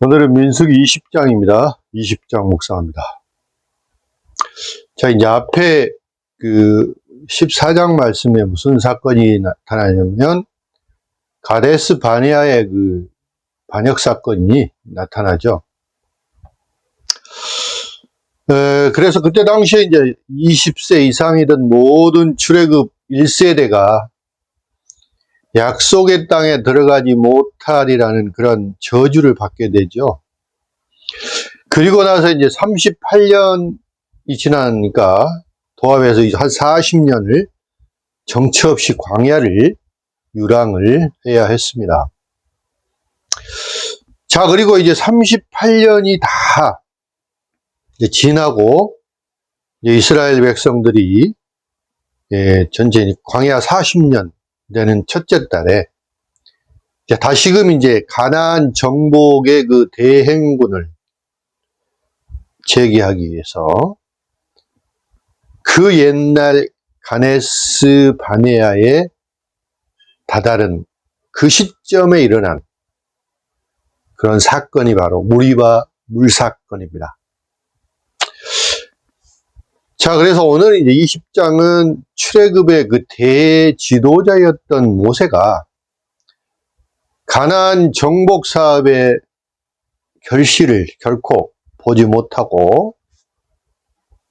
오늘은 민수기 20장입니다. 20장 묵상합니다. 자, 이제 앞에 14장 말씀에 무슨 사건이 나타나냐면, 가데스 바네아의 반역 사건이 나타나죠. 그래서 그때 당시에 이제 20세 이상이던 모든 출애굽 1세대가 약속의 땅에 들어가지 못하리라는 그런 저주를 받게 되죠. 그리고 나서 이제 38년이 지나니까 도합해서 한 40년을 정처 없이 광야를 유랑을 해야 했습니다. 자, 그리고 이제 38년이 다 이제 지나고 이제 이스라엘 백성들이 전체 광야 40년 되는 첫째 달에 다시금 이제 가나안 정복의 대행군을 제기하기 위해서 그 옛날 가데스 바네아에 다다른 그 시점에 일어난 그런 사건이 바로 무리바 물사건입니다. 자, 그래서 오늘 이제 20장은 출애굽의 대지도자였던 모세가 가나안 정복 사업의 결실을 결코 보지 못하고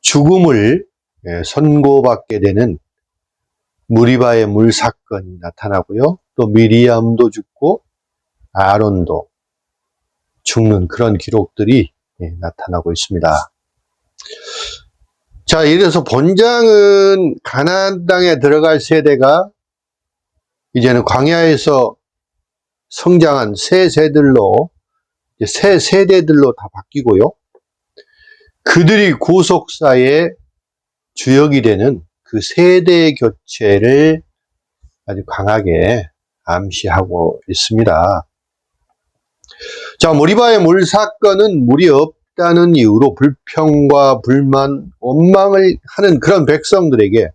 죽음을 선고받게 되는 무리바의 물사건이 나타나고요. 또 미리암도 죽고 아론도 죽는 그런 기록들이 나타나고 있습니다. 자, 이래서 본장은 가나안 땅에 들어갈 세대가 이제는 광야에서 성장한 새 세대들로 다 바뀌고요. 그들이 구속사의 주역이 되는 그 세대 교체를 아주 강하게 암시하고 있습니다. 자, 무리바의 물 사건은 물이 없다는 이유로 불평과 불만, 원망을 하는 그런 백성들에게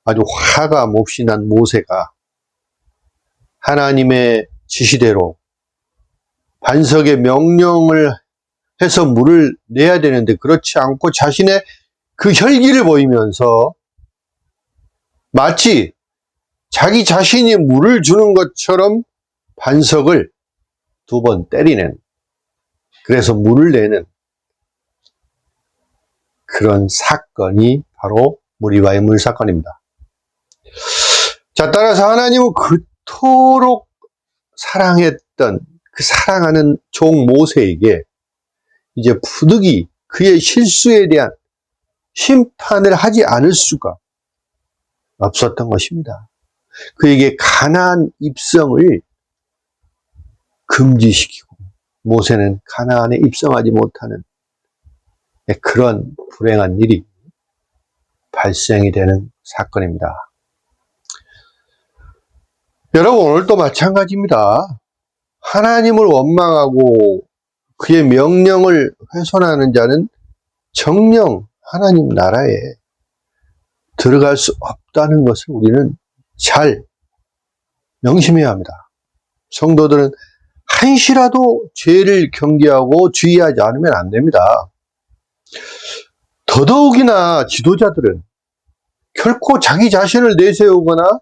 아주 화가 몹시 난 모세가 하나님의 지시대로 반석의 명령을 해서 물을 내야 되는데 그렇지 않고 자신의 그 혈기를 보이면서 마치 자기 자신이 물을 주는 것처럼 반석을 2번 때리는, 그래서 물을 내는 그런 사건이 바로 무리바의 물 사건입니다. 자, 따라서 하나님은 그토록 사랑했던 그 사랑하는 종 모세에게 이제 부득이 그의 실수에 대한 심판을 하지 않을 수가 없었던 것입니다. 그에게 가나안 입성을 금지시키고 모세는 가나안에 입성하지 못하는 그런 불행한 일이 발생이 되는 사건입니다. 여러분, 오늘도 마찬가지입니다. 하나님을 원망하고 그의 명령을 훼손하는 자는 정녕 하나님 나라에 들어갈 수 없다는 것을 우리는 잘 명심해야 합니다. 성도들은 한시라도 죄를 경계하고 주의하지 않으면 안 됩니다. 더더욱이나 지도자들은 결코 자기 자신을 내세우거나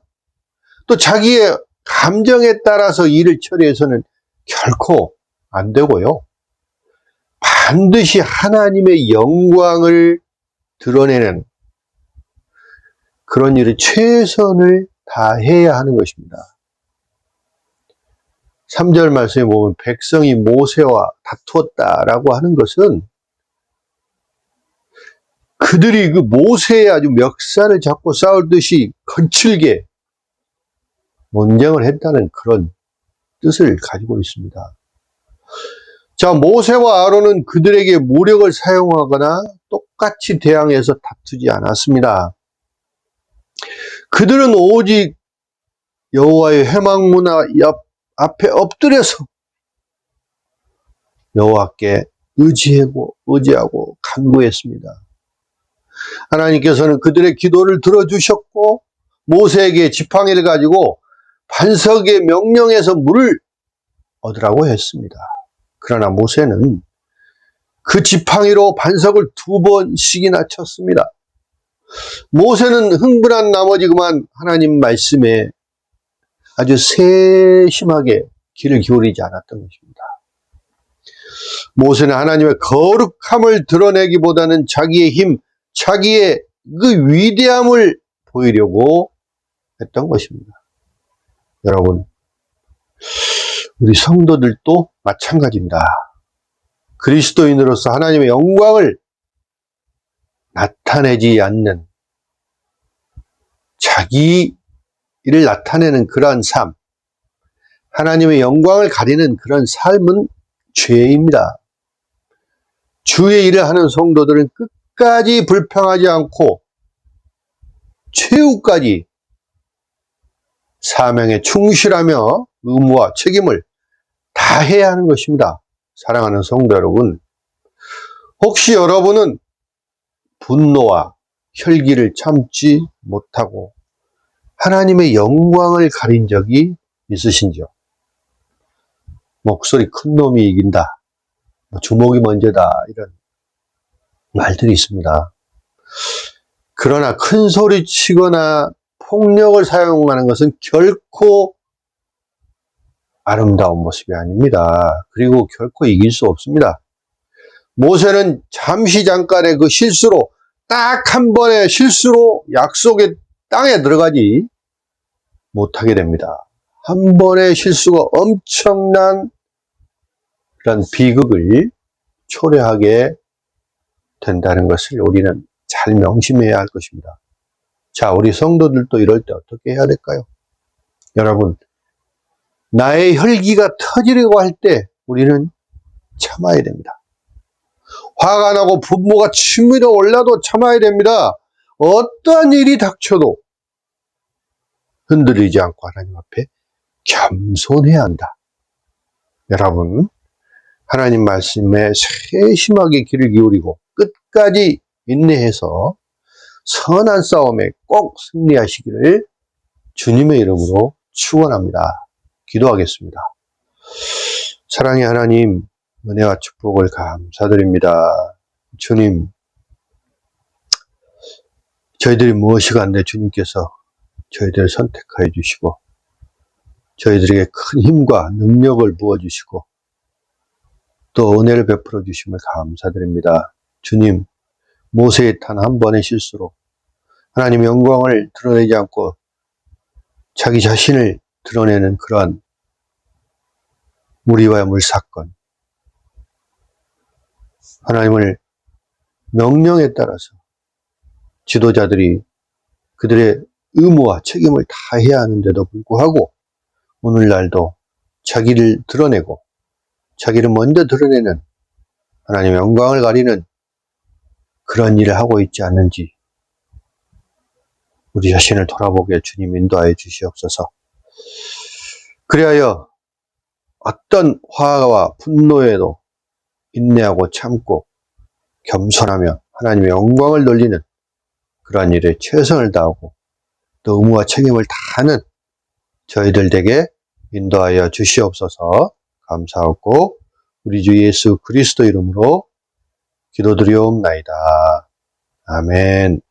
또 자기의 감정에 따라서 일을 처리해서는 결코 안 되고요. 반드시 하나님의 영광을 드러내는 그런 일에 최선을 다해야 하는 것입니다. 3절 말씀에 보면 백성이 모세와 다투었다라고 하는 것은 그들이 그 모세의 아주 멱살을 잡고 싸울듯이 거칠게 논쟁을 했다는 그런 뜻을 가지고 있습니다. 자, 모세와 아론은 그들에게 무력을 사용하거나 똑같이 대항해서 다투지 않았습니다. 그들은 오직 여호와의 회막문 앞에 엎드려서 여호와께 의지하고 간구했습니다. 하나님께서는 그들의 기도를 들어주셨고 모세에게 지팡이를 가지고 반석의 명령에서 물을 얻으라고 했습니다. 그러나 모세는 그 지팡이로 반석을 2번씩이나 쳤습니다. 모세는 흥분한 나머지 그만 하나님 말씀에 아주 세심하게 귀를 기울이지 않았던 것입니다. 모세는 하나님의 거룩함을 드러내기보다는 자기의 힘, 자기의 그 위대함을 보이려고 했던 것입니다. 여러분, 우리 성도들도 마찬가지입니다. 그리스도인으로서 하나님의 영광을 나타내지 않는, 자기를 나타내는 그러한 삶, 하나님의 영광을 가리는 그런 삶은 죄입니다. 주의 일을 하는 성도들은 끝까지 불평하지 않고 최후까지 사명에 충실하며 의무와 책임을 다해야 하는 것입니다. 사랑하는 성도 여러분, 혹시 여러분은 분노와 혈기를 참지 못하고 하나님의 영광을 가린 적이 있으신지요? 목소리 큰 놈이 이긴다, 주먹이 먼저다, 이런 말들이 있습니다. 그러나 큰 소리 치거나 폭력을 사용하는 것은 결코 아름다운 모습이 아닙니다. 그리고 결코 이길 수 없습니다. 모세는 잠시 잠깐의 그 실수로, 딱 한 번의 실수로 약속의 땅에 들어가지 못하게 됩니다. 한 번의 실수가 엄청난 그런 비극을 초래하게 된다는 것을 우리는 잘 명심해야 할 것입니다. 자, 우리 성도들도 이럴 때 어떻게 해야 될까요? 여러분, 나의 혈기가 터지려고 할 때 우리는 참아야 됩니다. 화가 나고 분노가 치밀어 올라도 참아야 됩니다. 어떠한 일이 닥쳐도 흔들리지 않고 하나님 앞에 겸손해야 한다. 여러분, 하나님 말씀에 세심하게 귀를 기울이고 끝까지 인내해서 선한 싸움에 꼭 승리하시기를 주님의 이름으로 축원합니다. 기도하겠습니다. 사랑의 하나님, 은혜와 축복을 감사드립니다. 주님, 저희들이 무엇이 간데 주님께서 저희들을 선택하여 주시고 저희들에게 큰 힘과 능력을 부어주시고 또 은혜를 베풀어 주심을 감사드립니다. 주님, 모세의 단 한 번의 실수로 하나님의 영광을 드러내지 않고 자기 자신을 드러내는 그러한 무리와 물사건, 하나님을 명령에 따라서 지도자들이 그들의 의무와 책임을 다 해야 하는데도 불구하고 오늘날도 자기를 드러내고 자기를 먼저 드러내는 하나님의 영광을 가리는 그런 일을 하고 있지 않는지 우리 자신을 돌아보게 주님 인도하여 주시옵소서. 그리하여 어떤 화와 분노에도 인내하고 참고 겸손하며 하나님의 영광을 돌리는 그러한 일에 최선을 다하고 또 의무와 책임을 다하는 저희들 에게 인도하여 주시옵소서. 감사하고 우리 주 예수 그리스도 이름으로 기도드리옵나이다. 아멘.